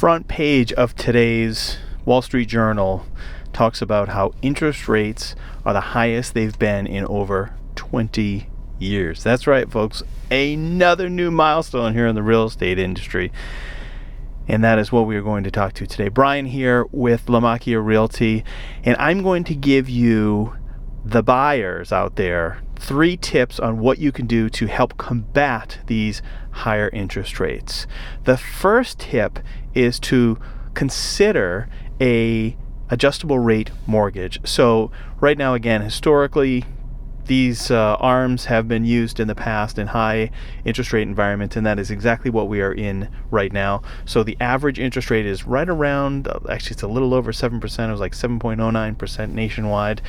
Front page of today's Wall Street Journal talks about how interest rates are the highest they've been in over 20 years. That's right, folks. Another new milestone here in the real estate industry. And that is what we are going to talk to today. Brian here with Lamacchia Realty. And I'm going to give you, the buyers out there, 3 tips on what you can do to help combat these higher interest rates. The first tip is to consider a adjustable rate mortgage. So right now, again, historically, these ARMs have been used in the past in high interest rate environments, and that is exactly what we are in right now. So the average interest rate is right around, actually it's a little over 7%, it was like 7.09% nationwide.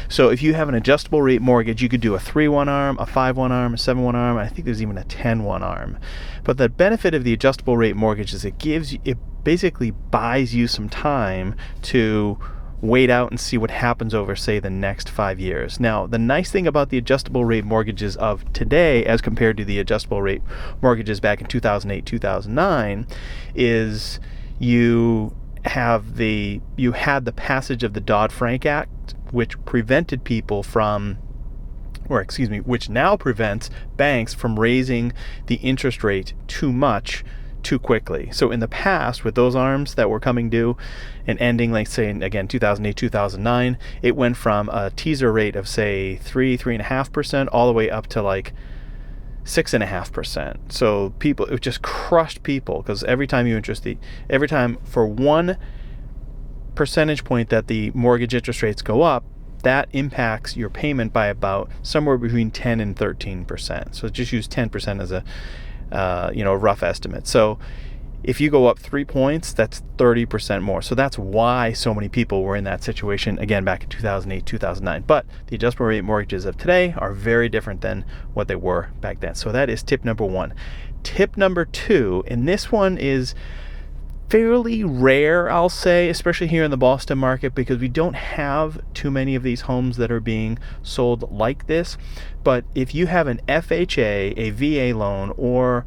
So if you have an adjustable rate mortgage, you could do a 3-1 ARM, a 5-1 ARM, a 7-1 ARM, I think there's even a 10-1 ARM. But the benefit of the adjustable rate mortgage is it basically buys you some time to wait out and see what happens over, say, the next 5 years. Now, the nice thing about the adjustable rate mortgages of today as compared to the adjustable rate mortgages back in 2008, 2009 is you had the passage of the Dodd-Frank Act, which prevented people from, which now prevents banks from raising the interest rate too much too quickly. So in the past, with those ARMs that were coming due and ending, like say, again, 2008, 2009, it went from a teaser rate of say 3.5% all the way up to like 6.5%. So it just crushed people, because every time for 1 percentage point that the mortgage interest rates go up, that impacts your payment by about somewhere between 10 and 13%. So just use 10% as a rough estimate. So if you go up 3 points, that's 30% more. So that's why so many people were in that situation, again, back in 2008, 2009. But the adjustable rate mortgages of today are very different than what they were back then. So that is tip number 1. Tip number 2, and this one is fairly rare, I'll say, especially here in the Boston market, because we don't have too many of these homes that are being sold like this. But if you have an FHA, a VA loan, or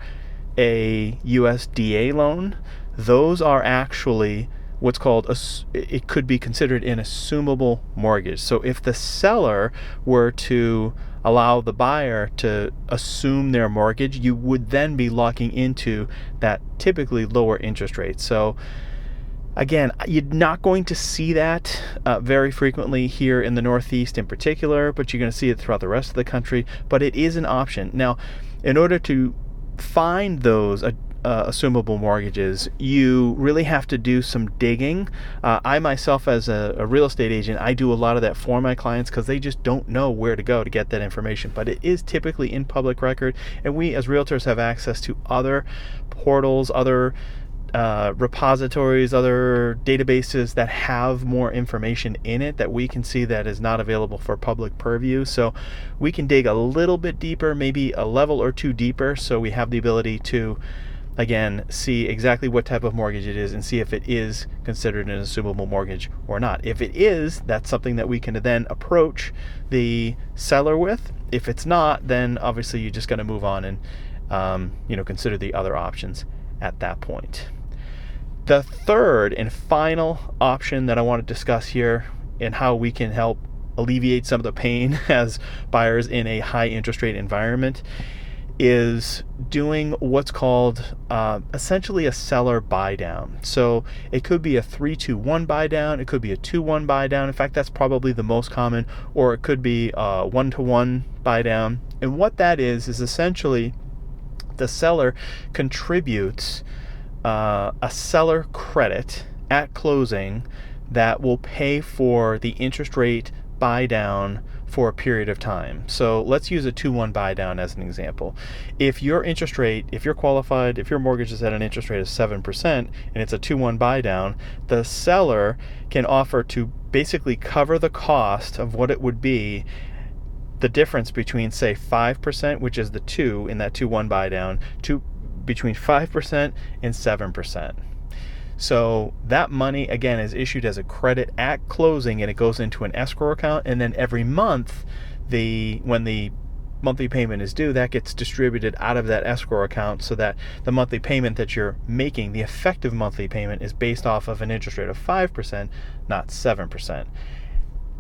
a USDA loan, those are actually what's called, it could be considered an assumable mortgage. So if the seller were to allow the buyer to assume their mortgage, you would then be locking into that typically lower interest rate. So again, you're not going to see that very frequently here in the Northeast in particular, but you're going to see it throughout the rest of the country. But it is an option. Now, in order to find those assumable mortgages, you really have to do some digging. I myself, as a real estate agent, I do a lot of that for my clients because they just don't know where to go to get that information. But it is typically in public record, and we as realtors have access to other portals, other repositories, other databases that have more information in it that we can see that is not available for public purview. So we can dig a little bit deeper, maybe a level or 2 deeper, so we have the ability to, again, see exactly what type of mortgage it is and see if it is considered an assumable mortgage or not. If it is, that's something that we can then approach the seller with. If it's not, then obviously you just got to move on and consider the other options at that point. The third and final option that I want to discuss here, and how we can help alleviate some of the pain as buyers in a high interest rate environment, is doing what's called essentially a seller buy down. So it could be a 3-2-1 buy down, it could be a 2-1 buy down. In fact, that's probably the most common, or it could be a 1-to-1 buy down. And what that is essentially the seller contributes a seller credit at closing that will pay for the interest rate buy down for a period of time. So let's use a 2-1 buy down as an example. If your interest rate, if you're qualified, if your mortgage is at an interest rate of 7% and it's a 2-1 buy down, the seller can offer to basically cover the cost of what it would be, the difference between, say, 5%, which is the 2 in that 2-1 buy down, to between 5% and 7%. So that money, again, is issued as a credit at closing, and it goes into an escrow account. And then every month, when the monthly payment is due, that gets distributed out of that escrow account so that the monthly payment that you're making, the effective monthly payment, is based off of an interest rate of 5%, not 7%.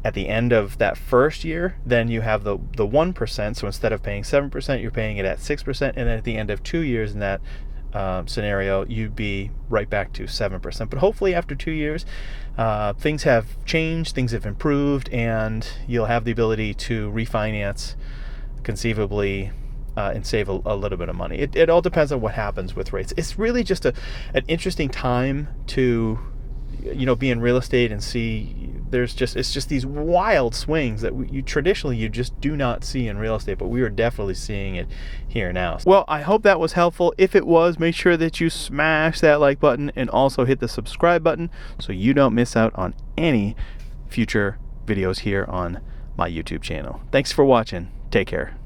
At the end of that first year, then you have the 1%. So instead of paying 7%, you're paying it at 6%. And then at the end of 2 years in that scenario, you'd be right back to 7%. But hopefully after 2 years, things have changed, things have improved, and you'll have the ability to refinance conceivably and save a little bit of money. It all depends on what happens with rates. It's really just an interesting time to be in real estate and see it's just these wild swings that you traditionally just do not see in real estate, but we are definitely seeing it here now. Well, I hope that was helpful. If it was, make sure that you smash that like button and also hit the subscribe button so you don't miss out on any future videos here on my YouTube channel. Thanks for watching. Take care.